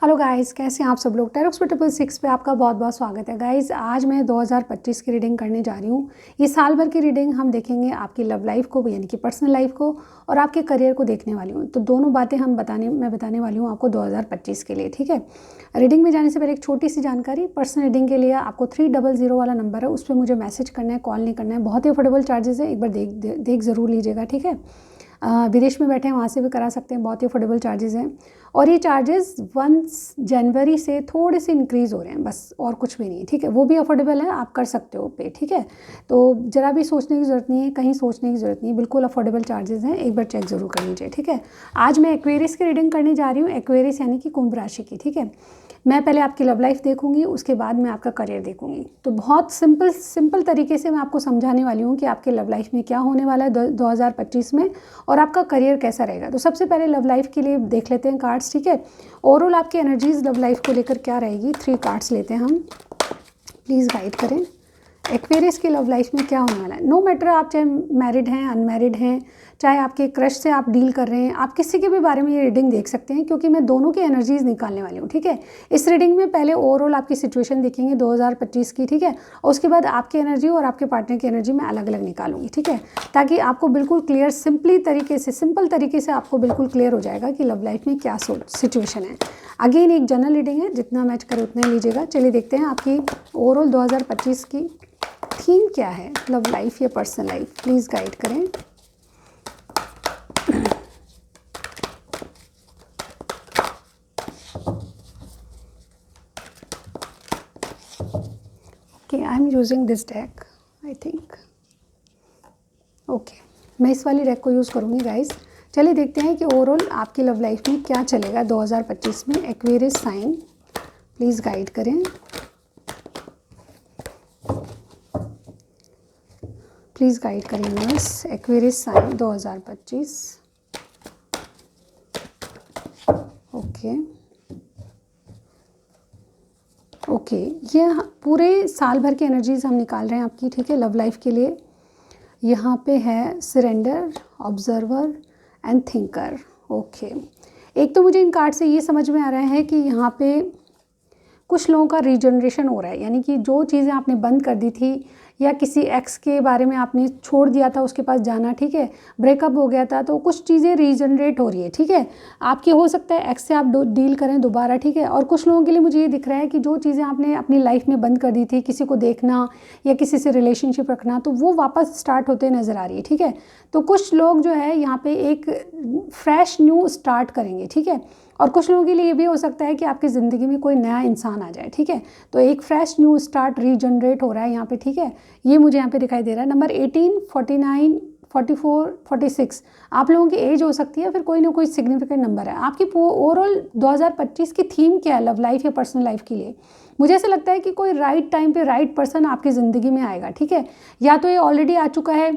Hello guys, कैसे हैं आप सब लोग। टैरोक्स पर 666 पे आपका बहुत बहुत स्वागत है गाइस। आज मैं 2025 की रीडिंग करने जा रही हूँ। ये साल भर की रीडिंग हम देखेंगे, आपकी लव लाइफ को यानी कि पर्सनल लाइफ को और आपके करियर को देखने वाली हूँ। तो दोनों बातें मैं बताने वाली हूँ आपको 2025 के लिए, ठीक है। रीडिंग में जाने से पहले एक छोटी सी जानकारी। पर्सनल रीडिंग के लिए आपको 300 वाला नंबर है, उस पर मुझे मैसेज करना है, कॉल नहीं करना है। बहुत ही अफोर्डेबल चार्जेस है, एक बार देख ज़रूर लीजिएगा, ठीक है। विदेश में बैठे हैं वहाँ से भी करा सकते हैं, बहुत ही अफोर्डेबल चार्जेस हैं। और ये चार्जेस 1 जनवरी से थोड़े से इंक्रीज़ हो रहे हैं, बस और कुछ भी नहीं, ठीक है। वो भी अफोर्डेबल है, आप कर सकते हो पे, ठीक है। तो ज़रा भी सोचने की ज़रूरत नहीं है, कहीं सोचने की ज़रूरत नहीं है, बिल्कुल अफोर्डेबल चार्जेस हैं, एक बार चेक ज़रूर कर लीजिए, ठीक है। आज मैं एक्वेरियस की रीडिंग करने जा रही हूँ, एक्वेरियस यानी कि कुंभ राशि की, ठीक है। मैं पहले आपकी लव लाइफ देखूंगी, उसके बाद मैं आपका करियर देखूंगी। तो बहुत सिंपल तरीके से मैं आपको समझाने वाली हूँ कि आपके लव लाइफ में क्या होने वाला है 2025 में और आपका करियर कैसा रहेगा। तो सबसे पहले लव लाइफ के लिए देख लेते हैं कार्ड्स, ठीक है। ओवरऑल आपकी एनर्जीज लव लाइफ को लेकर क्या रहेगी, 3 कार्ड्स लेते हैं हम। प्लीज़ गाइड करें एक्वेरियस की लव लाइफ में क्या होने वाला है। नो मैटर आप चाहे मैरिड हैं, अनमैरिड हैं, चाहे आपके क्रश से आप डील कर रहे हैं, आप किसी के भी बारे में ये रीडिंग देख सकते हैं, क्योंकि मैं दोनों की एनर्जीज निकालने वाली हूँ, ठीक है। इस रीडिंग में पहले ओवरऑल आपकी सिचुएशन देखेंगे 2025 की, ठीक है। और उसके बाद आपकी एनर्जी और आपके पार्टनर की एनर्जी मैं अलग अलग निकालूंगी, ठीक है, ताकि आपको बिल्कुल क्लियर सिंपल तरीके से आपको बिल्कुल क्लियर हो जाएगा कि लव लाइफ में क्या सिचुएशन है। अगेन एक जनरल रीडिंग है, जितना मैच करे उतना लीजिएगा। चलिए देखते हैं आपकी ओवरऑल 2025 की थीम क्या है, लव लाइफ या पर्सनल लाइफ। प्लीज़ गाइड करें। Okay, I am using this deck, I think. Okay, मैं इस वाली डेक को यूज़ करूँगी गाइस। चलिए देखते हैं कि ओवरऑल आपकी लव लाइफ में क्या चलेगा 2025 में। एक्वेरियस साइन, प्लीज़ गाइड करें। प्लीज़ गाइड करें यूनिवर्स, एक्वेरियस साइन 2025। ओके, ये पूरे साल भर की एनर्जीज हम निकाल रहे हैं आपकी, ठीक है, लव लाइफ के लिए। यहाँ पे है surrender, observer and thinker. Okay, एक तो मुझे इन कार्ड से ये समझ में आ रहा है कि यहाँ पे कुछ लोगों का रीजनरेशन हो रहा है, यानी कि जो चीज़ें आपने बंद कर दी थी या किसी एक्स के बारे में आपने छोड़ दिया था उसके पास जाना, ठीक है, ब्रेकअप हो गया था, तो कुछ चीज़ें रीजनरेट हो रही है, ठीक है। आपके हो सकता है एक्स से आप डील करें दोबारा, ठीक है। और कुछ लोगों के लिए मुझे ये दिख रहा है कि जो चीज़ें आपने अपनी लाइफ में बंद कर दी थी, किसी को देखना या किसी से रिलेशनशिप रखना, तो वो वापस स्टार्ट होते नज़र आ रही है, ठीक है। तो कुछ लोग जो है यहाँ पे एक फ्रेश न्यू स्टार्ट करेंगे, ठीक है। और कुछ लोगों के लिए ये भी हो सकता है कि आपकी ज़िंदगी में कोई नया इंसान आ जाए, ठीक है। तो एक फ्रेश न्यू स्टार्ट रीजनरेट हो रहा है यहाँ पे, ठीक है। ये मुझे यहाँ पे दिखाई दे रहा है। नंबर 18, 49, 44, 46 आप लोगों की एज हो सकती है, फिर कोई ना कोई सिग्निफिकेंट नंबर है। आपकी ओवरऑल 2025 की थीम क्या है लव लाइफ या पर्सनल लाइफ के लिए। मुझे ऐसा लगता है कि कोई राइट टाइम पे राइट पर्सन आपकी ज़िंदगी में आएगा, ठीक है। या तो ये ऑलरेडी आ चुका है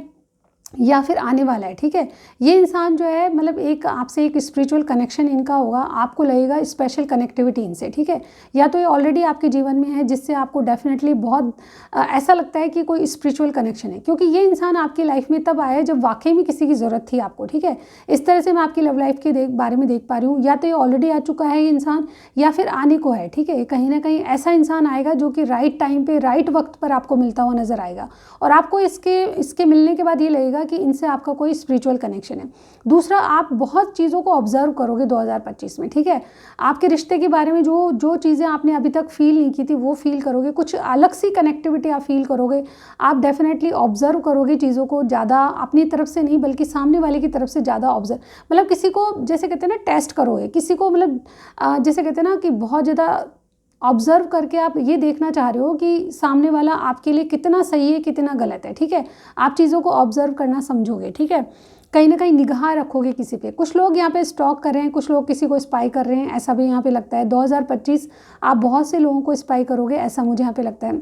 या फिर आने वाला है, ठीक है। ये इंसान जो है मतलब एक आपसे एक स्पिरिचुअल कनेक्शन इनका होगा, आपको लगेगा स्पेशल कनेक्टिविटी इनसे, ठीक है। या तो ये ऑलरेडी आपके जीवन में है, जिससे आपको डेफिनेटली बहुत ऐसा लगता है कि कोई स्पिरिचुअल कनेक्शन है, क्योंकि ये इंसान आपकी लाइफ में तब आया जब वाकई में किसी की ज़रूरत थी आपको, ठीक है। इस तरह से मैं आपकी लव लाइफ के बारे में देख पा रही हूँ। या तो ये ऑलरेडी आ चुका है ये इंसान, या फिर आने को है, ठीक है। कहीं ना कहीं ऐसा इंसान आएगा जो कि राइट टाइम पे राइट वक्त पर आपको मिलता हुआ नजर आएगा, और आपको इसके मिलने के बाद ये लगेगा कि इनसे आपका कोई स्पिरिचुअल कनेक्शन है। दूसरा, आप बहुत चीज़ों को ऑब्जर्व करोगे 2025 में, ठीक है। आपके रिश्ते के बारे में जो चीज़ें आपने अभी तक फील नहीं की थी वो फील करोगे, कुछ अलग सी कनेक्टिविटी आप फील करोगे। आप डेफिनेटली ऑब्जर्व करोगे चीज़ों को, ज़्यादा अपनी तरफ से नहीं बल्कि सामने वाले की तरफ से ज़्यादा ऑब्जर्व, मतलब किसी को जैसे कहते हैं ना टेस्ट करोगे किसी को, मतलब जैसे कहते हैं ना कि बहुत ज़्यादा ऑब्जर्व करके आप ये देखना चाह रहे हो कि सामने वाला आपके लिए कितना सही है कितना गलत है, ठीक है। आप चीज़ों को ऑब्जर्व करना समझोगे, ठीक है। कहीं ना कहीं निगाह रखोगे किसी पे। कुछ लोग यहाँ पे स्टॉक कर रहे हैं, कुछ लोग किसी को स्पाई कर रहे हैं, ऐसा भी यहाँ पे लगता है। 2025 आप बहुत से लोगों को स्पाई करोगे, ऐसा मुझे यहाँ पे लगता है।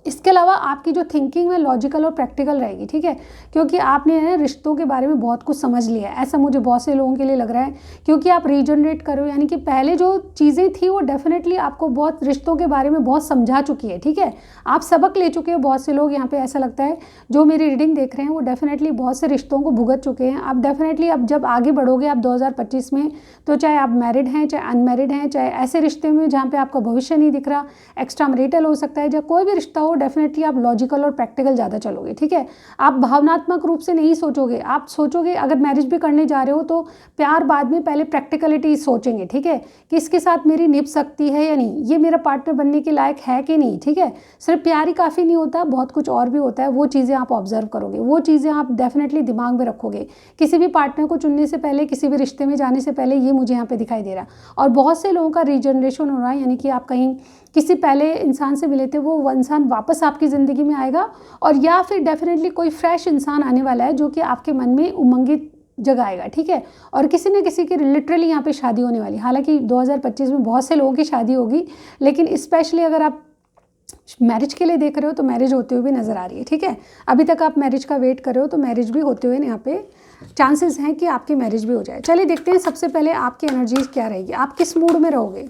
इसके अलावा आपकी जो थिंकिंग में लॉजिकल और प्रैक्टिकल रहेगी, ठीक है, क्योंकि आपने है रिश्तों के बारे में बहुत कुछ समझ लिया है, ऐसा मुझे बहुत से लोगों के लिए लग रहा है, क्योंकि आप रीजनरेट करो, यानी कि पहले जो चीज़ें थी वो डेफिनेटली आपको बहुत रिश्तों के बारे में बहुत समझा चुकी है, ठीक है, आप सबक ले चुके हो। बहुत से लोग यहाँ पे ऐसा लगता है जो मेरी रीडिंग देख रहे हैं वो डेफिनेटली बहुत से रिश्तों को भुगत चुके हैं। आप डेफिनेटली अब जब आगे बढ़ोगे आप 2025 में, तो चाहे आप मैरिड हैं चाहे अनमैरिड हैं, चाहे ऐसे रिश्ते में जहाँ पे आपका भविष्य नहीं दिख रहा, एक्स्ट्रा मैरिटल हो सकता है, या कोई भी रिश्ता हो, डेफिनेटली आप लॉजिकल और प्रैक्टिकल ज़्यादा चलोगे, ठीक है। आप भावनात्मक रूप से नहीं सोचोगे, आप सोचोगे अगर मैरिज भी करने जा रहे हो तो प्यार बाद में, पहले प्रैक्टिकलिटी सोचेंगे, ठीक है, कि इसके साथ मेरी निभ सकती है या नहीं, ये मेरा पार्टनर बनने के लायक है कि नहीं, ठीक है। सिर्फ प्यार ही काफ़ी नहीं होता, बहुत कुछ और भी होता है, वो चीज़ें आप ऑब्जर्व करोगे, वो चीज़ें आप डेफिनेटली दिमाग में रखोगे किसी भी पार्टनर को चुनने से पहले, किसी भी रिश्ते में जाने से पहले। ये मुझे यहाँ पे दिखाई दे रहा है। और बहुत से लोगों का रीजनरेशन हो रहा है, यानी कि आप कहीं किसी पहले इंसान से मिले थे, वो इंसान वापस आपकी ज़िंदगी में आएगा, और या फिर डेफिनेटली कोई फ्रेश इंसान आने वाला है जो कि आपके मन में उमंगित जगाएगा, ठीक है। और किसी न किसी की लिटरली यहाँ पे शादी होने वाली, हालांकि 2025 में बहुत से लोगों की शादी होगी, लेकिन स्पेशली अगर आप मैरिज के लिए देख रहे हो तो मैरिज होते हुए भी नज़र आ रही है, ठीक है। अभी तक आप मैरिज का वेट कर रहे हो तो मैरिज भी होते हुए यहाँ पे चांसेस हैं कि आपकी मैरिज भी हो जाए। चलिए देखते हैं सबसे पहले आपकी एनर्जीज क्या रहेगी, आप किस मूड में रहोगे,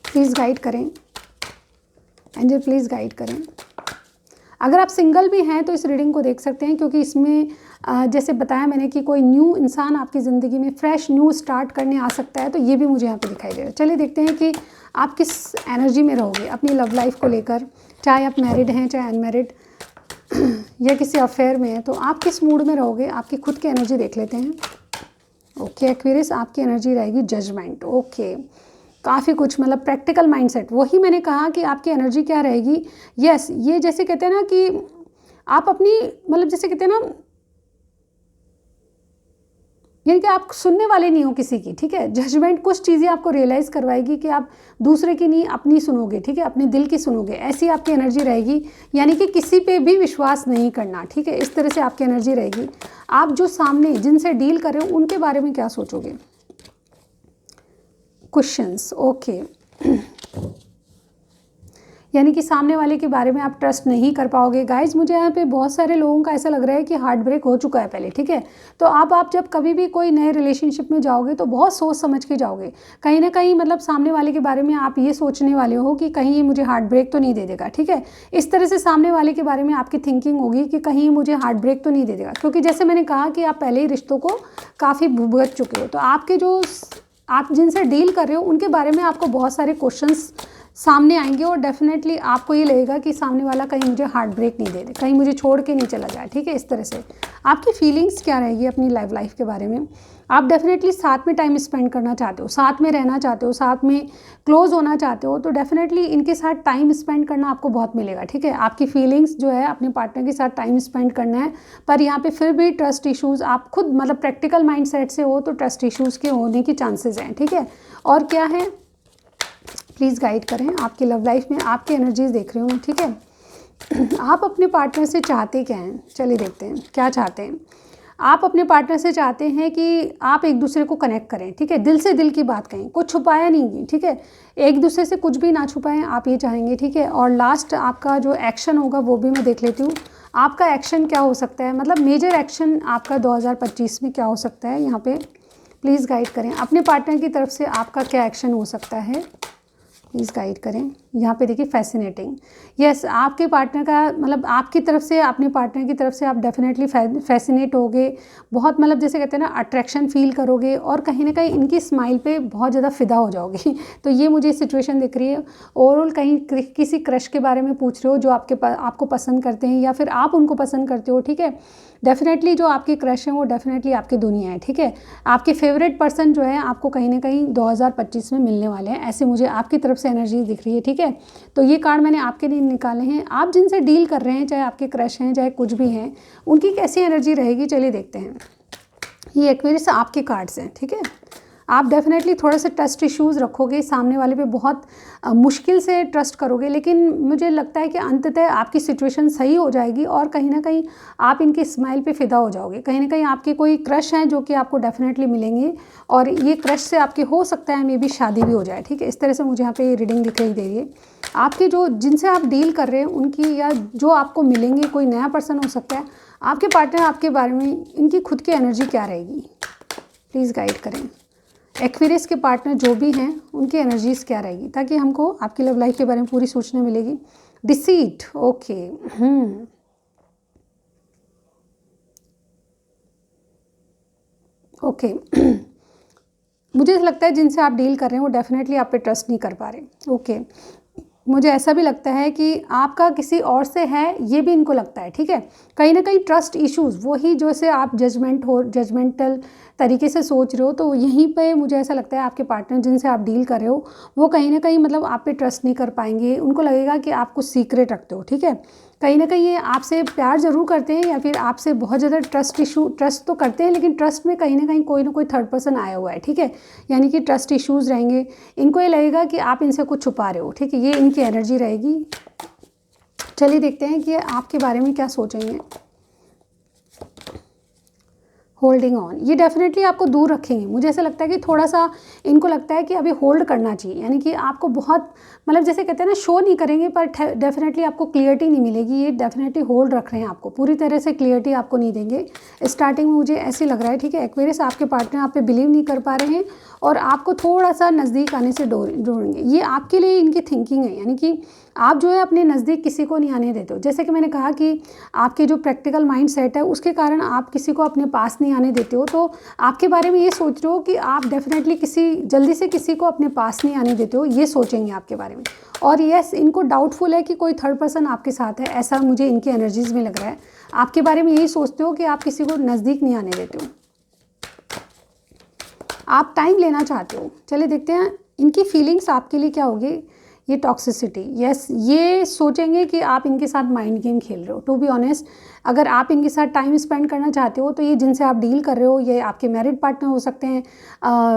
प्लीज़ गाइड करें एंजल, प्लीज़ गाइड करें। अगर आप सिंगल भी हैं तो इस रीडिंग को देख सकते हैं, क्योंकि इसमें जैसे बताया मैंने कि कोई न्यू इंसान आपकी ज़िंदगी में फ्रेश न्यू स्टार्ट करने आ सकता है, तो ये भी मुझे यहाँ पे दिखाई दे रहा है। चलिए देखते हैं कि आप किस एनर्जी में रहोगे अपनी लव लाइफ को लेकर, चाहे आप मैरिड हैं चाहे अनमैरिड या किसी अफेयर में हैं, तो आप किस मूड में रहोगे, आपकी खुद की एनर्जी देख लेते हैं। ओके एक्वेरियस, आपकी एनर्जी रहेगी जजमेंट। ओके, काफ़ी कुछ मतलब प्रैक्टिकल माइंडसेट, वही मैंने कहा कि आपकी एनर्जी क्या रहेगी। यस, ये जैसे कहते हैं ना कि आप अपनी मतलब जैसे कहते हैं ना, यानी कि आप सुनने वाले नहीं हो किसी की, ठीक है। जजमेंट कुछ चीज़ें आपको रियलाइज़ करवाएगी कि आप दूसरे की नहीं अपनी सुनोगे, ठीक है, अपने दिल की सुनोगे, ऐसी आपकी एनर्जी रहेगी। यानी कि किसी पे भी विश्वास नहीं करना, ठीक है, इस तरह से आपकी एनर्जी रहेगी। आप जो सामने जिनसे डील कर रहे हो उनके बारे में क्या सोचोगे, क्वेश्चंस। ओके यानी कि सामने वाले के बारे में आप ट्रस्ट नहीं कर पाओगे। गाइज मुझे यहाँ पे बहुत सारे लोगों का ऐसा लग रहा है कि हार्ट ब्रेक हो चुका है पहले, ठीक है। तो आप जब कभी भी कोई नए रिलेशनशिप में जाओगे तो बहुत सोच समझ के जाओगे, कहीं ना कहीं मतलब सामने वाले के बारे में आप ये सोचने वाले हो कि कहीं ये मुझे हार्ट ब्रेक तो नहीं दे देगा, ठीक है। इस तरह से सामने वाले के बारे में आपकी थिंकिंग होगी कि कहीं मुझे हार्ट ब्रेक तो नहीं दे देगा, क्योंकि जैसे मैंने कहा कि आप पहले ही रिश्तों को काफ़ी भुगत चुके हो। तो आपके जो आप जिनसे डील कर रहे हो उनके बारे में आपको बहुत सारे क्वेश्चंस सामने आएंगे, और डेफिनेटली आपको ये लगेगा कि सामने वाला कहीं मुझे हार्ट ब्रेक नहीं दे दे, कहीं मुझे छोड़ के नहीं चला जाए, ठीक है। इस तरह से आपकी फीलिंग्स क्या रहेगी अपनी लाइफ के बारे में। आप डेफिनेटली साथ में टाइम स्पेंड करना चाहते हो, साथ में रहना चाहते हो, साथ में क्लोज होना चाहते हो, तो डेफिनेटली इनके साथ टाइम स्पेंड करना आपको बहुत मिलेगा, ठीक है। आपकी फीलिंग्स जो है अपने पार्टनर के साथ टाइम स्पेंड करना है, पर यहाँ पे फिर भी ट्रस्ट इश्यूज़, आप खुद मतलब प्रैक्टिकल माइंडसेट से हो तो ट्रस्ट इश्यूज़ के होने की चांसेस हैं, ठीक है। और क्या है, प्लीज़ गाइड करें आपकी लव लाइफ में, आपकी एनर्जीज देख रही हूँ, ठीक है। आप अपने पार्टनर से चाहते क्या हैं, चलिए देखते हैं क्या चाहते हैं। आप अपने पार्टनर से चाहते हैं कि आप एक दूसरे को कनेक्ट करें, ठीक है, दिल से दिल की बात कहें, कुछ छुपाया नहीं, ठीक है, एक दूसरे से कुछ भी ना छुपाएं, आप ये चाहेंगे, ठीक है। और लास्ट आपका जो एक्शन होगा वो भी मैं देख लेती हूँ, आपका एक्शन क्या हो सकता है, मतलब मेजर एक्शन आपका 2025 में क्या हो सकता है। यहाँ पे प्लीज़ गाइड करें अपने पार्टनर की तरफ से आपका क्या एक्शन हो सकता है, प्लीज़ गाइड करें। यहाँ पे देखिए फैसिनेटिंग, यस, आपके पार्टनर का मतलब आपकी तरफ से, अपने पार्टनर की तरफ से आप डेफिनेटली फैसिनेट होगे, बहुत मतलब जैसे कहते हैं ना अट्रैक्शन फील करोगे, और कहीं ना कहीं इनकी स्माइल पे बहुत ज़्यादा फ़िदा हो जाओगे। तो ये मुझे सिचुएशन दिख रही है। ओवरऑल कहीं किसी क्रश के बारे में पूछ रहे हो जो आपको पसंद करते हैं, या फिर आप उनको पसंद करते हो, ठीक है। डेफिनेटली जो आपकी क्रश है वो डेफिनेटली आपकी दुनिया है, ठीक है। आपके फेवरेट पर्सन जो है आपको कहीं ना कहीं 2025 में मिलने वाले हैं, ऐसे मुझे आपकी तरफ से एनर्जी दिख रही है, ठीक है। तो ये कार्ड मैंने आपके लिए निकाले हैं। आप जिनसे डील कर रहे हैं, चाहे आपके क्रश हैं चाहे कुछ भी हैं, उनकी कैसी एनर्जी रहेगी, चलिए देखते हैं। ये एक्वेरियस आपके कार्ड्स हैं, ठीक है, आप डेफिनेटली थोड़ा सा ट्रस्ट इश्यूज़ रखोगे, सामने वाले पे बहुत मुश्किल से ट्रस्ट करोगे, लेकिन मुझे लगता है कि अंततः आपकी सिचुएशन सही हो जाएगी और कहीं ना कहीं आप इनके स्माइल पे फ़िदा हो जाओगे। कहीं ना कहीं आपके कोई क्रश हैं जो कि आपको डेफिनेटली मिलेंगे और ये क्रश से आपके हो सकता है मे बी शादी भी हो जाए, ठीक है। इस तरह से मुझे यहाँ पे ये रीडिंग दिखाई दे रही है। आपके जो जिनसे आप डील कर रहे हैं उनकी, या जो आपको मिलेंगे, कोई नया पर्सन हो सकता है, आपके पार्टनर आपके बारे में, इनकी खुद की एनर्जी क्या रहेगी, प्लीज़ गाइड करें। एक्वेरियस के पार्टनर जो भी हैं उनकी एनर्जीज क्या रहेगी, ताकि हमको आपकी लव लाइफ के बारे में पूरी सूचना मिलेगी। Deceit, okay. ओके मुझे ऐसा लगता है जिनसे आप डील कर रहे हैं वो डेफिनेटली आप पे ट्रस्ट नहीं कर पा रहे। ओके मुझे ऐसा भी लगता है कि आपका किसी और से है, ये भी इनको लगता है, ठीक है। कहीं ना कहीं ट्रस्ट इश्यूज़, वही जो से आप जजमेंटल तरीके से सोच रहे हो, तो यहीं पे मुझे ऐसा लगता है आपके पार्टनर जिनसे आप डील कर रहे हो वो कहीं ना कहीं मतलब आप पे ट्रस्ट नहीं कर पाएंगे। उनको लगेगा कि आप कुछ सीक्रेट रखते हो, ठीक है। कहीं ना कहीं ये आपसे प्यार ज़रूर करते हैं या फिर आपसे बहुत ज़्यादा ट्रस्ट तो करते हैं, लेकिन ट्रस्ट में कहीं ना कोई थर्ड पर्सन आया हुआ है, ठीक है। यानी कि ट्रस्ट इश्यूज़ रहेंगे। इनको ये लगेगा कि आप इनसे कुछ छुपा रहे हो, ठीक है। ये इनकी एनर्जी रहेगी। चलिए देखते हैं कि आपके बारे में क्या सोचेंगे। होल्डिंग ऑन, ये डेफिनेटली आपको दूर रखेंगे। मुझे ऐसा लगता है कि थोड़ा सा इनको लगता है कि अभी होल्ड करना चाहिए, यानी कि आपको बहुत मतलब जैसे कहते हैं ना, शो नहीं करेंगे पर डेफिनेटली आपको क्लियरिटी नहीं मिलेगी। ये डेफिनेटली होल्ड रख रहे हैं आपको, पूरी तरह से क्लियरिटी आपको नहीं देंगे स्टार्टिंग में, मुझे ऐसे लग रहा है, ठीक है। एक्वेरियस आपके पार्टनर आप पे बिलीव नहीं कर पा रहे हैं और आपको थोड़ा सा नज़दीक आने से जोड़ेंगे। ये आपके लिए इनकी थिंकिंग है, यानी कि आप जो है अपने नज़दीक किसी को नहीं आने देते हो। जैसे कि मैंने कहा कि आपके जो प्रैक्टिकल माइंड सेट है उसके कारण आप किसी को अपने पास नहीं आने देते हो, तो आपके बारे में ये सोच रहे हो कि आप डेफिनेटली जल्दी से किसी को अपने पास नहीं आने देते हो, ये सोचेंगे आपके बारे में। और यस, इनको डाउटफुल है कि कोई थर्ड पर्सन आपके साथ है, ऐसा मुझे इनकी एनर्जीज में लग रहा है। आपके बारे में यही सोचते हो कि आप किसी को नज़दीक नहीं आने देते हो, आप टाइम लेना चाहते हो। चलिए देखते हैं इनकी फीलिंग्स आपके लिए क्या होगी। ये टॉक्सिसिटी, यस, ये सोचेंगे कि आप इनके साथ माइंड गेम खेल रहे हो। टू बी ऑनेस्ट, अगर आप इनके साथ टाइम स्पेंड करना चाहते हो तो ये जिनसे आप डील कर रहे हो, ये आपके मैरिड पार्टनर हो सकते हैं,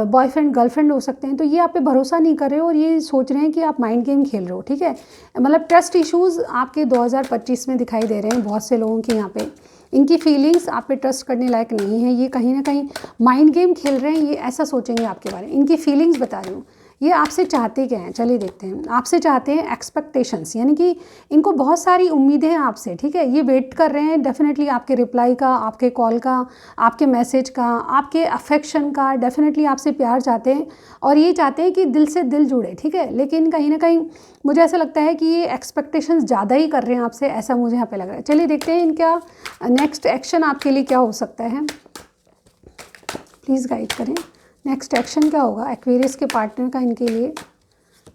बॉयफ्रेंड गर्लफ्रेंड हो सकते हैं, तो ये आप पे भरोसा नहीं कर रहे हो और ये सोच रहे हैं कि आप माइंड गेम खेल रहे हो, ठीक है। मतलब ट्रस्ट इश्यूज़ आपके 2025 में दिखाई दे रहे हैं बहुत से लोगों के यहाँ पे। इनकी फीलिंग्स आप पे ट्रस्ट करने लायक नहीं है, ये कहीं ना कहीं माइंड गेम खेल रहे हैं, ये ऐसा सोचेंगे आपके बारे में। इनकी फीलिंग्स बता रही हूँ, ये आपसे चाहते क्या हैं, चलिए देखते हैं। आपसे चाहते हैं एक्सपेक्टेशंस, यानी कि इनको बहुत सारी उम्मीदें हैं आपसे, ठीक है। ये वेट कर रहे हैं डेफिनेटली आपके रिप्लाई का, आपके कॉल का, आपके मैसेज का, आपके अफेक्शन का। डेफिनेटली आपसे प्यार चाहते हैं और ये चाहते हैं कि दिल से दिल जुड़े, ठीक है। लेकिन कहीं ना कहीं मुझे ऐसा लगता है कि ये एक्सपेक्टेशंस ज़्यादा ही कर रहे हैं आपसे, ऐसा मुझे यहाँ पे लग रहा है। चलिए देखते हैं इनका नेक्स्ट एक्शन आपके लिए क्या हो सकता है, प्लीज़ गाइड करें। नेक्स्ट एक्शन क्या होगा एक्वेरियस के पार्टनर का इनके लिए।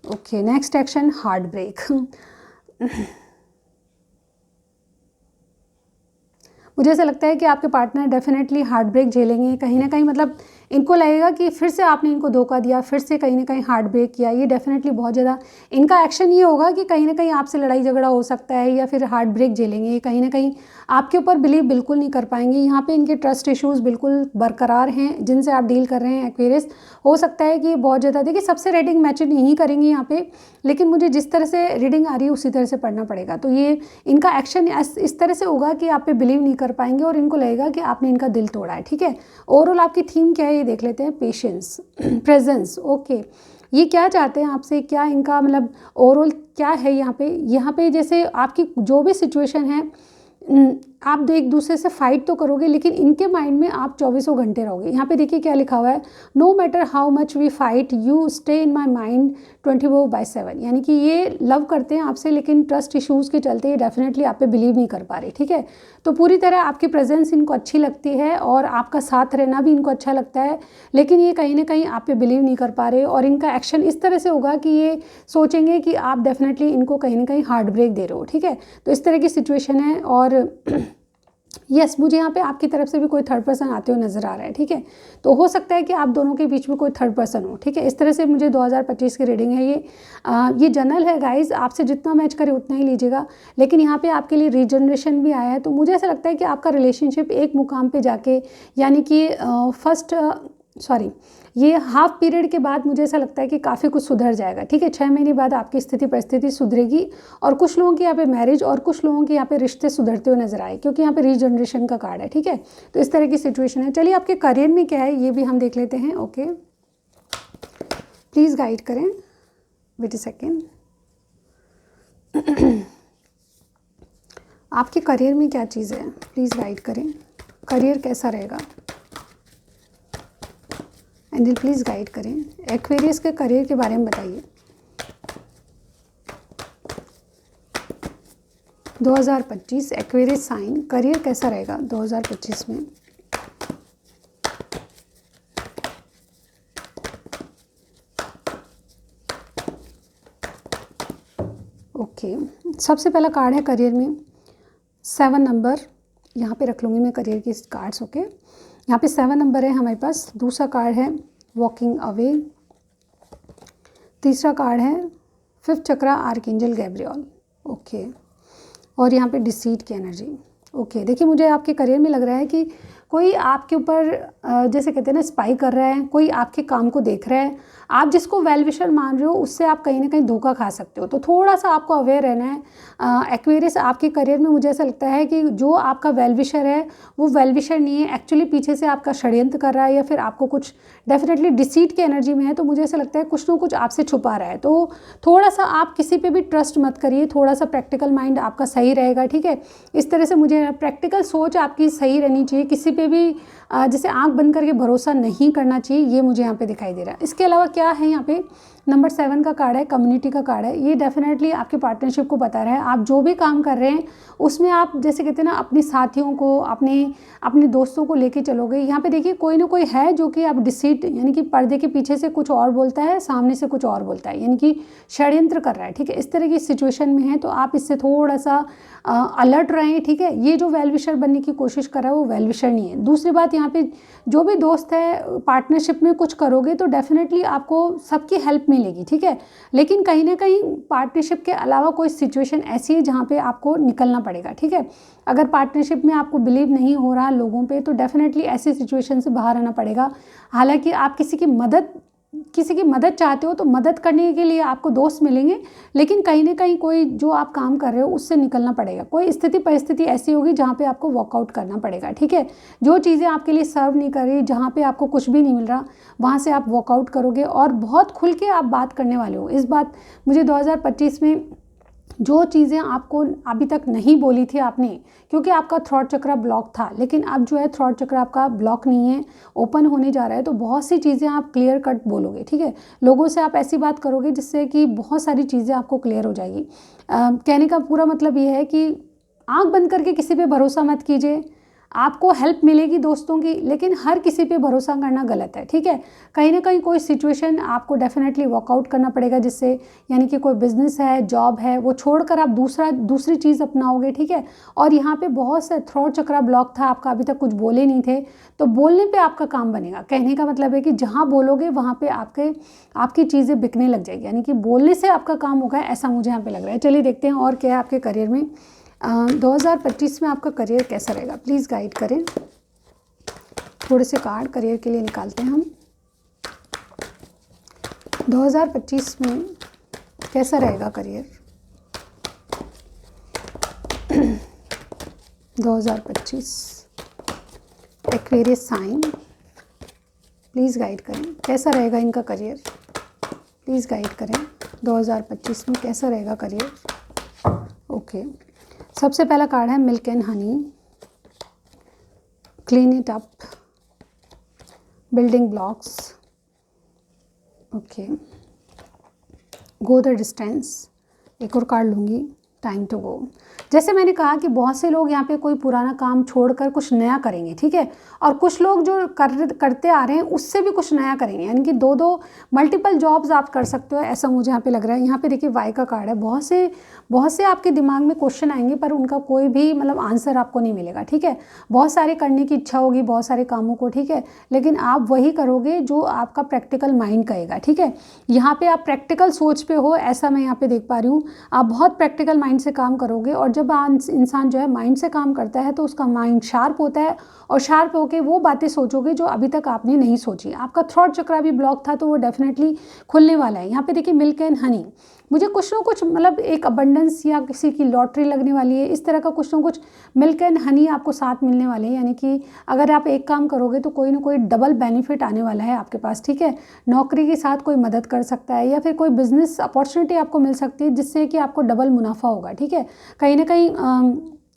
Okay, next action heart break. मुझे ऐसा लगता है कि आपके पार्टनर डेफिनेटली हार्ट ब्रेक झेलेंगे। कहीं ना कहीं मतलब इनको लगेगा कि फिर से आपने इनको धोखा दिया, फिर से कहीं ना कहीं हार्ट ब्रेक किया। ये डेफिनेटली बहुत ज़्यादा इनका एक्शन ये होगा कि कहीं ना कहीं आपसे लड़ाई झगड़ा हो सकता है या फिर हार्ट ब्रेक झेलेंगे। कहीं ना कहीं आपके ऊपर बिलीव बिल्कुल नहीं कर पाएंगे। यहाँ पे इनके ट्रस्ट इश्यूज़ बिल्कुल बरकरार हैं जिनसे आप डील कर रहे हैं एक्वेरियस। हो सकता है कि बहुत ज़्यादा, देखिए सबसे रीडिंग मैच नहीं करेंगे यहाँ पे, लेकिन मुझे जिस तरह से रीडिंग आ रही है उसी तरह से पढ़ना पड़ेगा। तो ये इनका एक्शन इस तरह से होगा कि आप पे बिलीव नहीं कर पाएंगे और इनको लगेगा कि आपने इनका दिल तोड़ा है, ठीक है। ओवरऑल आपकी थीम क्या है ये देख लेते हैं। Patience, presence, okay. ये क्या चाहते हैं आपसे, क्या इनका मतलब ओवरऑल क्या है यहाँ पे जैसे आपकी जो भी सिचुएशन है, आप एक दूसरे से फाइट तो करोगे लेकिन इनके माइंड में आप 24 घंटे रहोगे। यहाँ पे देखिए क्या लिखा हुआ है, no matter how much we fight you stay in my mind 24/7। यानी कि ये लव करते हैं आपसे लेकिन ट्रस्ट इश्यूज़ के चलते ये डेफिनेटली आप पे बिलीव नहीं कर पा रहे, ठीक है। तो पूरी तरह आपकी प्रेजेंस इनको अच्छी लगती है और आपका साथ रहना भी इनको अच्छा लगता है, लेकिन ये कहीं ना कहीं आप पे बिलीव नहीं कर पा रहे और इनका एक्शन इस तरह से होगा कि ये सोचेंगे कि आप डेफिनेटली इनको कहीं ना कहीं हार्ट ब्रेक दे रहे हो, ठीक है। तो इस तरह की सिचुएशन है और यस, मुझे यहाँ पे आपकी तरफ से भी कोई थर्ड पर्सन आते हुए नज़र आ रहा है, ठीक है। तो हो सकता है कि आप दोनों के बीच में कोई थर्ड पर्सन हो, ठीक है। इस तरह से मुझे 2025 की रीडिंग है ये जनरल है गाइज, आपसे जितना मैच करे उतना ही लीजिएगा। लेकिन यहाँ पे आपके लिए रीजनरेशन भी आया है, तो मुझे ऐसा लगता है कि आपका रिलेशनशिप एक मुकाम पे जाके, यानी कि ये हाफ पीरियड के बाद मुझे ऐसा लगता है कि काफ़ी कुछ सुधर जाएगा, ठीक है। 6 महीने बाद आपकी स्थिति परिस्थिति सुधरेगी और कुछ लोगों की यहाँ पे मैरिज और कुछ लोगों के यहाँ पे रिश्ते सुधरते हुए नजर आए, क्योंकि यहाँ पे रीजनरेशन का कार्ड है, ठीक है। तो इस तरह की सिचुएशन है। चलिए आपके करियर में क्या है ये भी हम देख लेते हैं। ओके, प्लीज़ गाइड करें, वेट अ सेकेंड। आपके करियर में क्या चीज़ है, प्लीज़ गाइड करें, करियर कैसा रहेगा। एंजल प्लीज़ गाइड करें, एक्वेरियस के करियर के बारे में बताइए। 2025 एक्वेरियस साइन, करियर कैसा रहेगा 2025 में। ओके, सबसे पहला कार्ड है करियर में 7 नंबर, यहाँ पे रख लूँगी मैं करियर की कार्ड्स। ओके, यहाँ पे 7 नंबर है हमारे पास। दूसरा कार्ड है वॉकिंग अवे। तीसरा कार्ड है 5th चक्रा आर्कएंजल गैब्रियल। ओके, और यहाँ पे डिसीट की एनर्जी। ओके, देखिए मुझे आपके करियर में लग रहा है कि कोई आपके ऊपर जैसे कहते हैं ना स्पाई कर रहा है, कोई आपके काम को देख रहा है। आप जिसको वेल विशर मान रहे हो उससे आप कहीं ना कहीं धोखा खा सकते हो, तो थोड़ा सा आपको अवेयर रहना है। एक्वेरियस आपके करियर में मुझे ऐसा लगता है कि जो आपका वेल विशर है वो वेल विशर नहीं है, एक्चुअली पीछे से आपका षड्यंत्र कर रहा है या फिर आपको कुछ डेफिनेटली डिसीट की एनर्जी में है। तो मुझे ऐसा लगता है कुछ ना कुछ आपसे छुपा रहा है। तो थोड़ा सा आप किसी पे भी ट्रस्ट मत करिए, थोड़ा सा प्रैक्टिकल माइंड आपका सही रहेगा, ठीक है। इस तरह से मुझे प्रैक्टिकल सोच आपकी सही रहनी चाहिए, किसी पे भी जैसे आंख बंद करके भरोसा नहीं करना चाहिए, ये मुझे यहाँ पे दिखाई दे रहा है। इसके अलावा क्या है, यहाँ पे नंबर 7 का कार्ड है, कम्युनिटी का कार्ड है। ये डेफिनेटली आपके पार्टनरशिप को बता रहा है। आप जो भी काम कर रहे हैं उसमें आप जैसे कहते हैं ना अपने साथियों को, अपने दोस्तों को लेके चलोगे। यहाँ पे देखिए कोई ना कोई है जो कि आप डिसीट यानी कि पर्दे के पीछे से कुछ और बोलता है, सामने से कुछ और बोलता है, यानी कि षड्यंत्र कर रहा है, ठीक है। इस तरह की सिचुएशन में है तो आप इससे थोड़ा सा अलर्ट रहें, ठीक है। ये जो वेल विशर बनने की कोशिश कर रहा है वो वेल विशर नहीं है। दूसरी बात, यहाँ पे जो भी दोस्त है पार्टनरशिप में कुछ करोगे तो डेफिनेटली आपको सबकी हेल्प मिलेगी, ठीक है। लेकिन कहीं ना कहीं पार्टनरशिप के अलावा कोई सिचुएशन ऐसी है जहाँ पे आपको निकलना पड़ेगा, ठीक है। अगर पार्टनरशिप में आपको बिलीव नहीं हो रहा लोगों पे तो डेफिनेटली ऐसी सिचुएशन से बाहर आना पड़ेगा। हालांकि आप किसी की मदद चाहते हो तो मदद करने के लिए आपको दोस्त मिलेंगे, लेकिन कहीं ना कहीं कोई जो आप काम कर रहे हो उससे निकलना पड़ेगा। कोई स्थिति परिस्थिति ऐसी होगी जहाँ पे आपको वॉकआउट करना पड़ेगा, ठीक है। जो चीज़ें आपके लिए सर्व नहीं कर रही, जहाँ पे आपको कुछ भी नहीं मिल रहा, वहाँ से आप वॉकआउट करोगे और बहुत खुल के आप बात करने वाले हो। इस बात मुझे 2025 में जो चीज़ें आपको अभी तक नहीं बोली थी आपने, क्योंकि आपका थ्रॉट चक्र ब्लॉक था, लेकिन अब जो है थ्रॉट चक्र आपका ब्लॉक नहीं है, ओपन होने जा रहा है। तो बहुत सी चीज़ें आप क्लियर कट बोलोगे, ठीक है। लोगों से आप ऐसी बात करोगे जिससे कि बहुत सारी चीज़ें आपको क्लियर हो जाएगी। कहने का पूरा मतलब ये है कि आंख बंद करके किसी पे भरोसा मत कीजिए। आपको हेल्प मिलेगी दोस्तों की, लेकिन हर किसी पे भरोसा करना गलत है, ठीक है। कहीं ना कहीं कोई सिचुएशन आपको डेफिनेटली वर्कआउट करना पड़ेगा, जिससे यानी कि कोई बिजनेस है, जॉब है, वो छोड़कर आप दूसरी चीज़ अपनाओगे, ठीक है। और यहाँ पे बहुत से थ्रॉट चक्रा ब्लॉक था आपका, अभी तक कुछ बोले नहीं थे, तो बोलने पे आपका काम बनेगा। कहने का मतलब है कि जहाँ बोलोगे वहाँ पे आपकी चीज़ें बिकने लग जाएगी, यानी कि बोलने से आपका काम होगा, ऐसा मुझे यहाँ पे लग रहा है। चलिए देखते हैं और क्या है आपके करियर में। 2025 में आपका करियर कैसा रहेगा, प्लीज़ गाइड करें। थोड़े से कार्ड करियर के लिए निकालते हैं हम। 2025 में कैसा रहेगा career. 2025 Aquarius sign, please guide करें, कैसा रहेगा इनका करियर, प्लीज़ गाइड करें। 2025 में कैसा रहेगा करियर। ओके, सबसे पहला कार्ड है milk and honey, clean it up, building blocks, okay, go the distance. एक और कार्ड लूँगी, टाइम टू गो। जैसे मैंने कहा कि बहुत से लोग यहाँ पे कोई पुराना काम छोड़कर कुछ नया करेंगे, ठीक है। और कुछ लोग जो करते आ रहे हैं उससे भी कुछ नया करेंगे, यानी कि दो मल्टीपल जॉब्स आप कर सकते हो, ऐसा मुझे यहाँ पे लग रहा है। यहाँ पे देखिए वाई का कार्ड है। बहुत से आपके दिमाग में क्वेश्चन आएंगे पर उनका कोई भी मतलब आंसर आपको नहीं मिलेगा, ठीक है। बहुत सारे करने की इच्छा होगी, बहुत सारे कामों को, ठीक है, लेकिन आप वही करोगे जो आपका प्रैक्टिकल माइंड कहेगा, ठीक है। यहाँ पे आप प्रैक्टिकल सोच पे हो, ऐसा मैं यहाँ पे देख पा रही हूँ। आप बहुत प्रैक्टिकल माइंड से काम करोगे, और जब इंसान जो है माइंड से काम करता है तो उसका माइंड शार्प होता है, और शार्प होके वो बातें सोचोगे जो अभी तक आपने नहीं सोची। आपका थ्रॉट चक्र भी ब्लॉक था तो वो डेफिनेटली खुलने वाला है। यहाँ पे देखिए मिल्क एंड हनी, मुझे कुछ ना कुछ मतलब एक अबंडेंस या किसी की लॉटरी लगने वाली है, इस तरह का कुछ ना कुछ मिल्क एंड हनी आपको साथ मिलने वाले हैं। यानी कि अगर आप एक काम करोगे तो कोई ना कोई डबल बेनिफिट आने वाला है आपके पास, ठीक है। नौकरी के साथ कोई मदद कर सकता है, या फिर कोई बिजनेस अपॉर्चुनिटी आपको मिल सकती है जिससे कि आपको डबल मुनाफा होगा, ठीक है। कहीं ना कहीं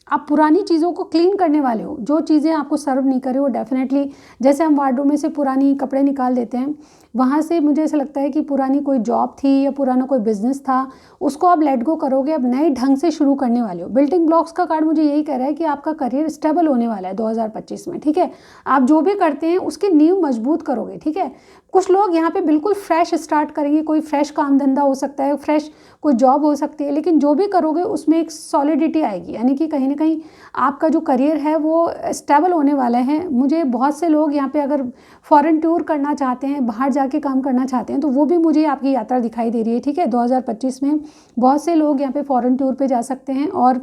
आप पुरानी चीज़ों को क्लीन करने वाले हो, जो चीज़ें आपको सर्व नहीं करे वो डेफिनेटली, जैसे हम वार्डरोब में से पुरानी कपड़े निकाल देते हैं, वहाँ से मुझे ऐसा लगता है कि पुरानी कोई जॉब थी या पुराना कोई बिजनेस था, उसको आप लेट गो करोगे, अब नए ढंग से शुरू करने वाले हो। बिल्डिंग ब्लॉक्स का कार्ड मुझे यही कह रहा है कि आपका करियर स्टेबल होने वाला है 2025 में, ठीक है। आप जो भी करते हैं उसकी नींव मजबूत करोगे, ठीक है। कुछ लोग यहाँ पे बिल्कुल फ्रेश स्टार्ट करेंगे, कोई फ्रेश काम धंधा हो सकता है, फ्रेश कोई जॉब हो सकती है, लेकिन जो भी करोगे उसमें एक सॉलिडिटी आएगी, यानी कि कहीं ना कहीं आपका जो करियर है वो स्टेबल होने वाला है। मुझे बहुत से लोग यहाँ पे अगर फॉरेन टूर करना चाहते हैं, बाहर जाके काम करना चाहते हैं, तो वो भी मुझे आपकी यात्रा दिखाई दे रही है, ठीक है। 2025 में बहुत से लोग यहाँ पे फॉरेन टूर पे जा सकते हैं, और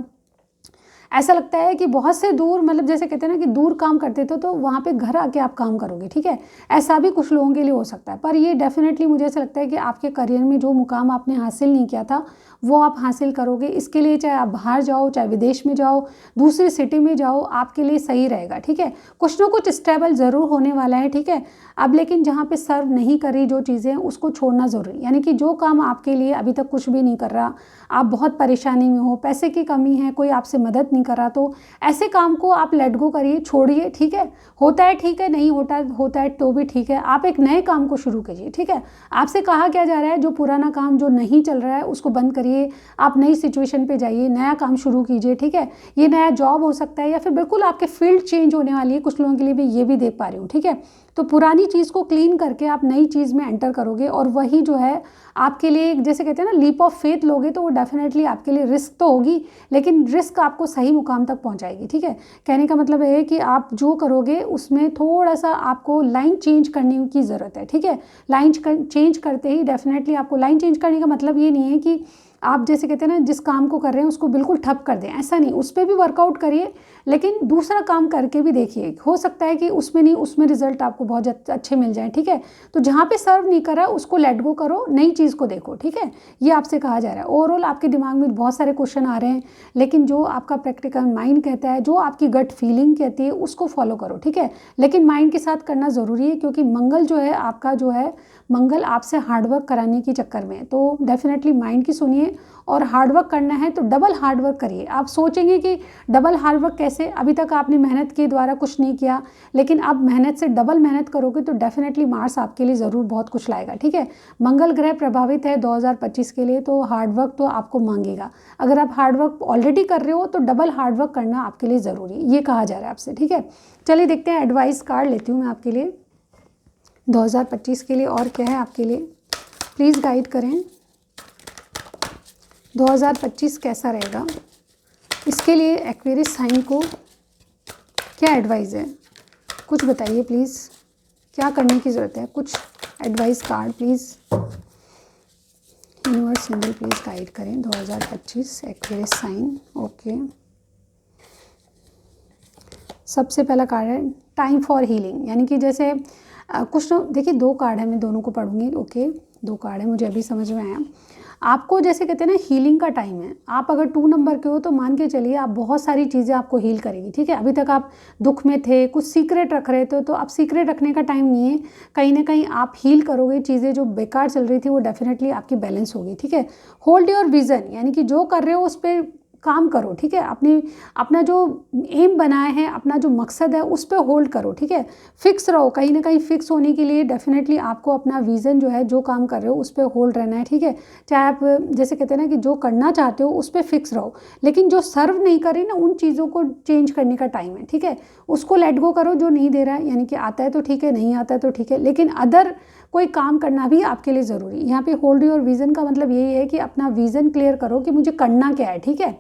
ऐसा लगता है कि बहुत से दूर, मतलब जैसे कहते हैं ना कि दूर काम करते थे तो वहाँ पे घर आके आप काम करोगे, ठीक है। ऐसा भी कुछ लोगों के लिए हो सकता है, पर ये डेफिनेटली मुझे ऐसा लगता है कि आपके करियर में जो मुकाम आपने हासिल नहीं किया था वो आप हासिल करोगे। इसके लिए चाहे आप बाहर जाओ, चाहे विदेश में जाओ, दूसरी सिटी में जाओ, आपके लिए सही रहेगा, ठीक है। कुछ ना कुछ स्टेबल ज़रूर होने वाला है, ठीक है। अब लेकिन जहाँ पे सर्व नहीं करी जो चीज़ें, उसको छोड़ना ज़रूरी, यानी कि जो काम आपके लिए अभी तक कुछ भी नहीं कर रहा, आप बहुत परेशानी में हो, पैसे की कमी है, कोई आपसे मदद नहीं कर रहा, तो ऐसे काम को आप लेट गो करिए, छोड़िए, ठीक है। होता है ठीक है, नहीं होता है तो भी ठीक है, आप एक नए काम को शुरू कीजिए, ठीक है। आपसे कहा क्या जा रहा है, जो पुराना काम जो नहीं चल रहा है उसको बंद करिए, आप नई सिचुएशन पे जाइए, नया काम शुरू कीजिए, ठीक है। ये नया जॉब हो सकता है, या फिर बिल्कुल आपके फील्ड चेंज होने वाली है, कुछ लोगों के लिए भी ये भी देख पा रही हूँ, ठीक है। तो पुरानी चीज़ को क्लीन करके आप नई चीज़ में एंटर करोगे, और वही जो है आपके लिए, जैसे कहते हैं ना, लीप ऑफ फेथ लोगे, तो वो डेफिनेटली आपके लिए रिस्क तो होगी, लेकिन रिस्क आपको सही मुकाम तक पहुंचाएगी, ठीक है। कहने का मतलब है कि आप जो करोगे उसमें थोड़ा सा आपको लाइन चेंज करने की ज़रूरत है, ठीक है। लाइन चेंज करते ही डेफिनेटली आपको, लाइन चेंज करने का मतलब ये नहीं है कि आप जैसे कहते हैं ना जिस काम को कर रहे हैं उसको बिल्कुल ठप कर दें, ऐसा नहीं, उस पर भी वर्कआउट करिए, लेकिन दूसरा काम करके भी देखिए, हो सकता है कि उसमें नहीं, उसमें रिजल्ट आपको बहुत अच्छे मिल जाएं, ठीक है। तो जहाँ पे सर्व नहीं करा उसको लेट गो करो, नई चीज़ को देखो, ठीक है। ये आपसे कहा जा रहा है। ओवरऑल आपके दिमाग में बहुत सारे क्वेश्चन आ रहे हैं, लेकिन जो आपका प्रैक्टिकल माइंड कहता है, जो आपकी गट फीलिंग कहती है, उसको फॉलो करो, ठीक है। लेकिन माइंड के साथ करना ज़रूरी है, क्योंकि मंगल जो है आपका, जो है मंगल आपसे हार्डवर्क कराने के चक्कर में, तो डेफिनेटली माइंड की सुनिए, और हार्डवर्क करना है तो डबल हार्डवर्क करिए। आप सोचेंगे कि डबल हार्डवर्क कैसे, अभी तक आपने मेहनत के द्वारा कुछ नहीं किया, लेकिन अब मेहनत से डबल मेहनत करोगे तो डेफिनेटली मार्स आपके लिए ज़रूर बहुत कुछ लाएगा, ठीक है। मंगल ग्रह प्रभावित है 2025 के लिए, तो हार्डवर्क तो आपको मांगेगा। अगर आप हार्डवर्क ऑलरेडी कर रहे हो तो डबल हार्डवर्क करना आपके लिए ज़रूरी है, ये कहा जा रहा है आपसे, ठीक है। चलिए देखते हैं, एडवाइस कार्ड लेती हूँ मैं आपके लिए 2025 के लिए, और क्या है आपके लिए, प्लीज़ गाइड करें 2025 कैसा रहेगा। इसके लिए एक्वेरियस साइन को क्या एडवाइस है, कुछ बताइए प्लीज़, क्या करने की ज़रूरत है, कुछ advice card please, universe symbol please guide करें 2025 एक्वेरियस साइन। ओके, सबसे पहला कार्ड है टाइम फॉर हीलिंग, यानी कि जैसे कुछ देखिए, दो कार्ड है, मैं दोनों को पढ़ूंगी। ओके, दो कार्ड है, मुझे अभी समझ में आया। आपको जैसे कहते हैं ना, हीलिंग का टाइम है। आप अगर 2 नंबर के हो तो मान के चलिए आप बहुत सारी चीज़ें आपको हील करेगी, ठीक है। अभी तक आप दुख में थे, कुछ सीक्रेट रख रहे थे, तो अब सीक्रेट रखने का टाइम नहीं है, कहीं ना कहीं आप हील करोगे। चीज़ें जो बेकार चल रही थी वो डेफिनेटली आपकी बैलेंस होगी, ठीक है। होल्ड योर विजन, यानी कि जो कर रहे हो उस पर काम करो, ठीक है। अपना जो एम बनाया है, अपना जो मकसद है, उस पर होल्ड करो, ठीक है। फिक्स रहो, कहीं ना कहीं फिक्स होने के लिए डेफिनेटली आपको अपना विज़न जो है, जो काम कर रहे हो उस पर होल्ड रहना है, ठीक है। चाहे आप जैसे कहते हैं ना कि जो करना चाहते हो उस पर फिक्स रहो, लेकिन जो सर्व नहीं कर रही ना, उन चीज़ों को चेंज करने का टाइम है, ठीक है। उसको लेट गो करो जो नहीं दे रहा है, यानी कि आता है तो ठीक है, नहीं आता है तो ठीक है, लेकिन अदर कोई काम करना भी आपके लिए ज़रूरी है। यहाँ पे होल्ड योर विज़न का मतलब यही है कि अपना विज़न क्लियर करो कि मुझे करना क्या है, ठीक है।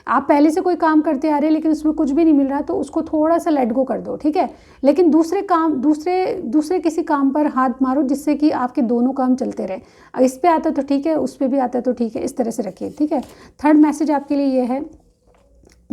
आप पहले से कोई काम करते आ रहे हैं लेकिन उसमें कुछ भी नहीं मिल रहा, तो उसको थोड़ा सा लेट गो कर दो, ठीक है। लेकिन दूसरे किसी काम पर हाथ मारो जिससे कि आपके दोनों काम चलते रहे। इस पे आता तो ठीक है, उस पे भी आता तो ठीक है, इस तरह से रखिए, ठीक है। थर्ड मैसेज आपके लिए ये है,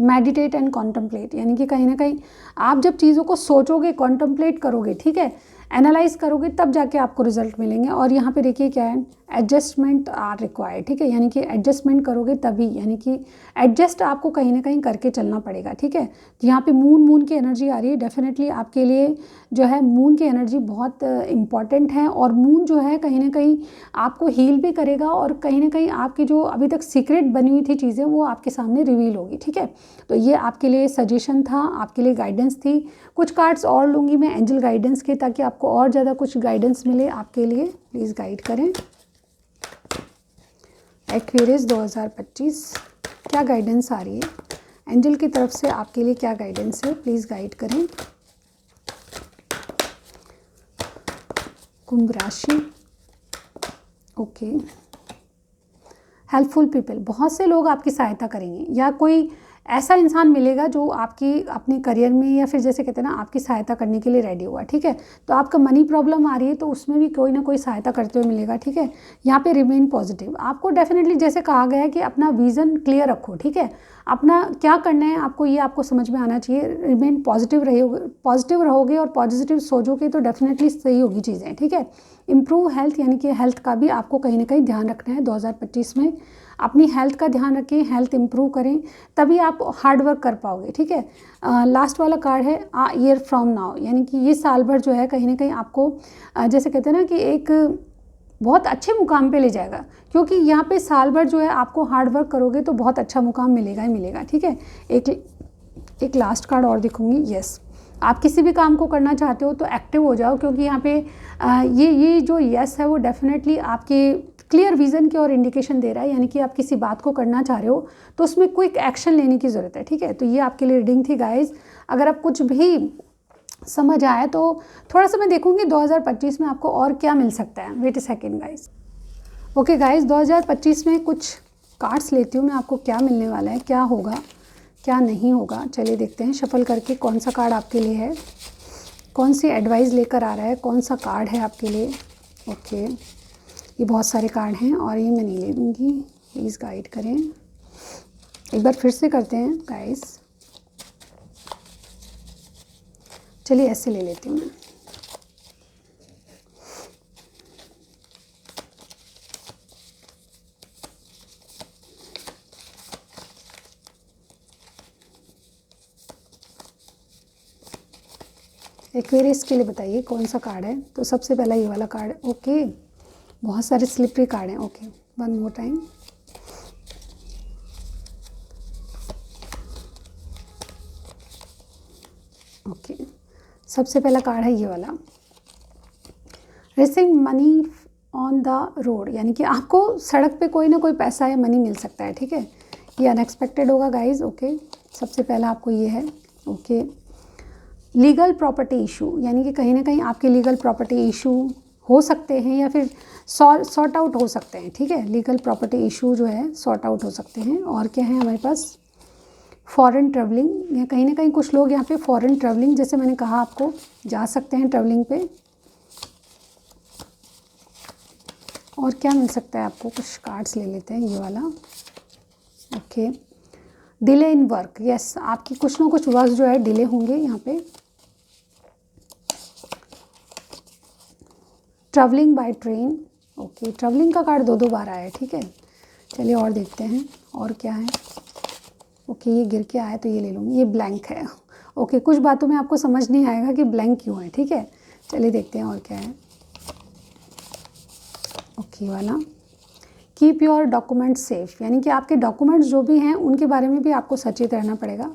मेडिटेट एंड कॉन्टम्पलेट, यानी कि कहीं ना कहीं आप जब चीज़ों को सोचोगे, कॉन्टम्पलेट करोगे, ठीक है, एनालाइज करोगे, तब जाके आपको रिजल्ट मिलेंगे। और यहाँ पे देखिए क्या है, एडजस्टमेंट आर रिक्वायर्ड, ठीक है, यानी कि एडजस्टमेंट करोगे तभी, यानी कि एडजस्ट आपको कहीं ना कहीं करके चलना पड़ेगा, ठीक है। तो यहाँ पे मून की एनर्जी आ रही है, डेफिनेटली आपके लिए जो है मून की एनर्जी बहुत इंपॉर्टेंट है। और मून जो है कहीं ना कहीं आपको हील भी करेगा, और कहीं ना कहीं आपकी जो अभी तक सीक्रेट बनी हुई थी चीज़ें वो आपके सामने रिवील होगी, ठीक है। तो ये आपके लिए सजेशन था, आपके लिए गाइडेंस थी। कुछ कार्ड्स और लूँगी मैं एंजल गाइडेंस के, ताकि आपको और ज़्यादा कुछ गाइडेंस मिले आपके लिए। प्लीज़ गाइड करें। एक्वेरियस 2025 क्या गाइडेंस आ रही है एंजल की तरफ से आपके लिए, क्या गाइडेंस है, प्लीज़ गाइड करें। कुंभ राशि, ओके। हेल्पफुल पीपल, बहुत से लोग आपकी सहायता करेंगे, या कोई ऐसा इंसान मिलेगा जो आपकी अपने करियर में या फिर जैसे कहते हैं ना आपकी सहायता करने के लिए रेडी हुआ, ठीक है। तो आपका मनी प्रॉब्लम आ रही है तो उसमें भी कोई ना कोई सहायता करते हुए मिलेगा, ठीक है। यहाँ पे रिमेन पॉजिटिव, आपको डेफिनेटली जैसे कहा गया है कि अपना विज़न क्लियर रखो, ठीक है। अपना क्या करना है आपको, ये आपको समझ में आना चाहिए। रिमेन पॉजिटिव रहोगे और पॉजिटिव सोचोगे तो डेफिनेटली सही होगी चीज़ें, ठीक है। इम्प्रूव हेल्थ, यानी कि हेल्थ का भी आपको कहीं ना कहीं ध्यान रखना है 2025 में। अपनी हेल्थ का ध्यान रखें, हेल्थ इंप्रूव करें, तभी आप हार्ड वर्क कर पाओगे, ठीक है। लास्ट वाला कार्ड है ईयर फ्रॉम नाउ, यानी कि ये साल भर जो है कहीं ना कहीं आपको जैसे कहते हैं ना कि एक बहुत अच्छे मुकाम पे ले जाएगा, क्योंकि यहाँ पे साल भर जो है आपको हार्ड वर्क करोगे तो बहुत अच्छा मुकाम मिलेगा ही मिलेगा, ठीक है। एक लास्ट कार्ड और दिखूंगी। यस, आप किसी भी काम को करना चाहते हो तो एक्टिव हो जाओ, क्योंकि यहाँ पे ये जो यस है वो डेफिनेटली आपके क्लियर विज़न की और इंडिकेशन दे रहा है, यानी कि आप किसी बात को करना चाह रहे हो तो उसमें क्विक एक्शन लेने की ज़रूरत है, ठीक है। तो ये आपके लिए रीडिंग थी गाइज। अगर आप कुछ भी समझ आए तो थोड़ा सा मैं देखूंगी 2025 में आपको और क्या मिल सकता है। Wait a second guys. Okay guys, 2025 में कुछ कार्ड्स लेती हूँ मैं, आपको क्या मिलने वाला है, क्या होगा क्या नहीं होगा। चलिए देखते हैं शफल करके कौन सा कार्ड आपके लिए है, कौन सी एडवाइस लेकर आ रहा है, कौन सा कार्ड है आपके लिए। ओके, ये बहुत सारे कार्ड हैं और ये मैं नहीं ले लूँगी, प्लीज़ गाइड करें। एक बार फिर से करते हैं गाइस। चलिए ऐसे ले लेती हूँ मैं। एक्वेरियस के लिए बताइए कौन सा कार्ड है। तो सबसे पहला ये वाला कार्ड है। ओके, बहुत सारे स्लिपरी कार्ड हैं। Okay, one more time. Okay, सबसे पहला कार्ड है ये वाला, receiving money on the road, यानी कि आपको सड़क पे कोई ना कोई पैसा या मनी मिल सकता है, ठीक है। ये अनएक्सपेक्टेड होगा गाइज। ओके, सबसे पहला आपको ये है। ओके, लीगल प्रॉपर्टी इशू, यानी कि कहीं ना कहीं आपके लीगल प्रॉपर्टी इशू हो सकते हैं या फिर सॉर्ट आउट हो सकते हैं, ठीक है। लीगल प्रॉपर्टी इशू जो है सॉर्ट आउट हो सकते हैं। और क्या है हमारे पास, फॉरेन ट्रैवलिंग, या कहीं ना कहीं कुछ लोग यहाँ पे फॉरेन ट्रैवलिंग, जैसे मैंने कहा आपको जा सकते हैं ट्रैवलिंग पे। और क्या मिल सकता है आपको, कुछ कार्ड्स ले लेते हैं ये वाला। Okay, delay in work, yes, आपकी कुछ ना कुछ वर्क जो है डिले होंगे यहाँ पे। Travelling by train, okay, travelling का कार्ड दो बार आया है, ठीक है। चलिए और देखते हैं और क्या है। ओके, ये गिर के आया तो ये ले लूँगी, ये ब्लैंक है। ओके, कुछ बातों में आपको समझ नहीं आएगा कि ब्लैंक क्यों है, ठीक है। चलिए देखते हैं और क्या है। ओके वाला, कीप योर डॉक्यूमेंट सेफ, यानी कि आपके डॉक्यूमेंट्स जो भी हैं उनके बारे में भी आपको सचेत रहना पड़ेगा।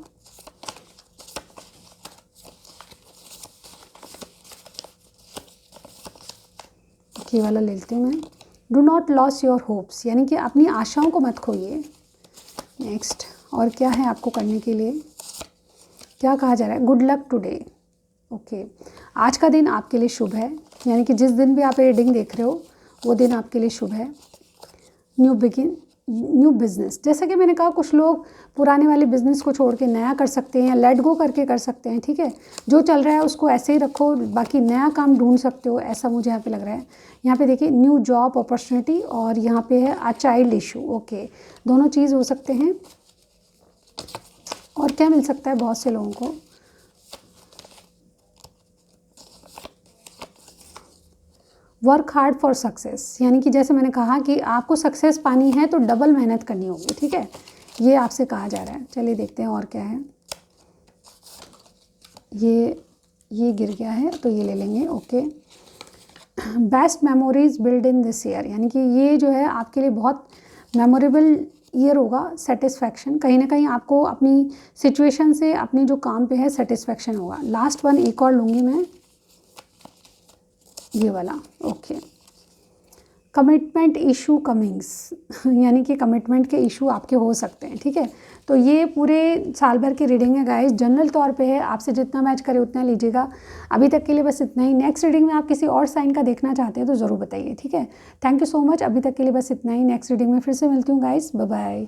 ओके वाला ले लेती हूँ मैं। Do not loss your hopes, यानी कि अपनी आशाओं को मत खोइए। नेक्स्ट, और क्या है आपको करने के लिए, क्या कहा जा रहा है, गुड लक टुडे। ओके, आज का दिन आपके लिए शुभ है, यानी कि जिस दिन भी आप रीडिंग देख रहे हो वो दिन आपके लिए शुभ है। न्यू बिगिन, न्यू बिज़नेस, जैसा कि मैंने कहा कुछ लोग पुराने वाले बिज़नेस को छोड़ के नया कर सकते हैं, लेट गो करके कर सकते हैं, ठीक है। जो चल रहा है उसको ऐसे ही रखो, बाकी नया काम ढूंढ सकते हो, ऐसा मुझे यहाँ पे लग रहा है। यहाँ पे देखिए न्यू जॉब अपॉर्चुनिटी, और यहाँ पे है अ चाइल्ड इशू। ओके, दोनों चीज़ हो सकते हैं। और क्या मिल सकता है बहुत से लोगों को, वर्क हार्ड फॉर सक्सेस, यानी कि जैसे मैंने कहा कि आपको सक्सेस पानी है तो डबल मेहनत करनी होगी, ठीक है, ये आपसे कहा जा रहा है। चलिए देखते हैं और क्या है। ये गिर गया है तो ये ले लेंगे। Okay, best memories build in this year, यानी कि ये जो है आपके लिए बहुत मेमोरेबल ईयर होगा। सेटिस्फैक्शन, कहीं ना कहीं आपको अपनी सिचुएशन से, अपनी जो काम पे है सेटिस्फैक्शन होगा। लास्ट वन एक और लूँगी मैं, ये वाला। ओके, कमिटमेंट इशू कमिंग्स यानी कि कमिटमेंट के इशू आपके हो सकते हैं, ठीक है। तो ये पूरे साल भर की रीडिंग है गाइस, जनरल तौर पे है, आपसे जितना मैच करे उतना लीजिएगा। अभी तक के लिए बस इतना ही। नेक्स्ट रीडिंग में आप किसी और साइन का देखना चाहते हैं तो ज़रूर बताइए, ठीक है। थैंक यू सो मच, अभी तक के लिए बस इतना ही। नेक्स्ट रीडिंग में फिर से मिलती हूँ गाइस, बाय बाय।